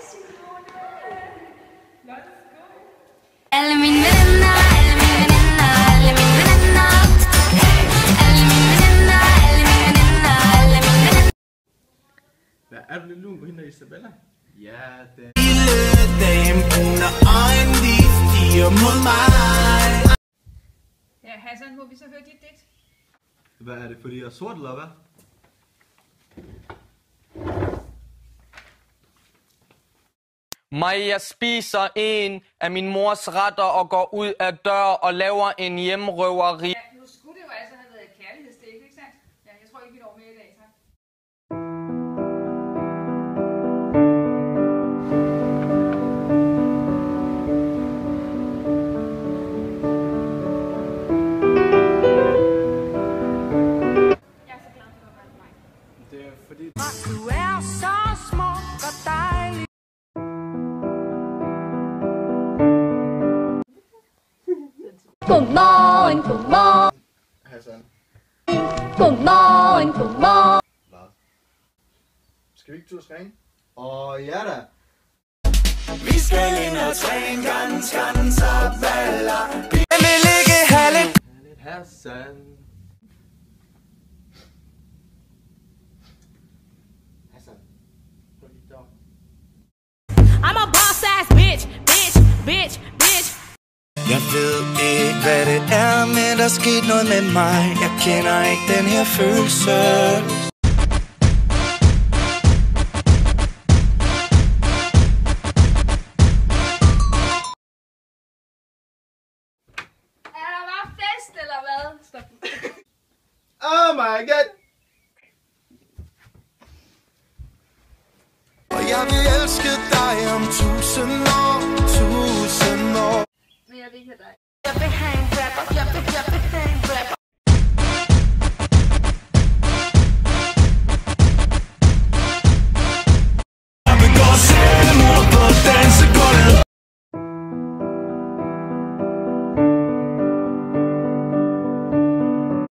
Simone. Let's go. Alle mine venner, alle mine veninder, alle mine veninder. Alle mine venner, alle mine veninder, alle mine veninder. Hvad er du lidt lun på hende, Isabella? Ja, det dame, brune øjne, de stiger mod mig. Ja, Hassan, må vi så høre dit digt? Hvad er det, fordi jeg er sort, eller hvad? Jeg spiser en af min mors retter og går ud af dør og laver en hjemrøveri. Ja, nu skulle det jo altså have været et kærlighedsdate, ikke sandt? Ja, jeg tror ikke, vi når med i dag, tak. Jeg er så glad for at være mig. Det er fordi... Du er så smuk og dejlig. Godmorgen, godmorgen, Hassan. godmorgen, godmorgen. Hvad? Skal vi ikke turde træne? Ja da. Vi skal ind og træne ganske baller. Jeg vil ikke have lidt. Hassan. Hassan. Prøv lige dog. I'm a boss ass bitch, bitch, bitch, bitch. Jeg ved ikke, hvad det er, men der skete noget med mig. Jeg kender ikke den her følelse. Er der bare fest, eller hvad? Stop. Oh my god. Og jeg vil elske dig om 1000 år, 1000 år. Men jeg vil ikke have dig. Jeg vil have en rapper, jeg vil have en rapper.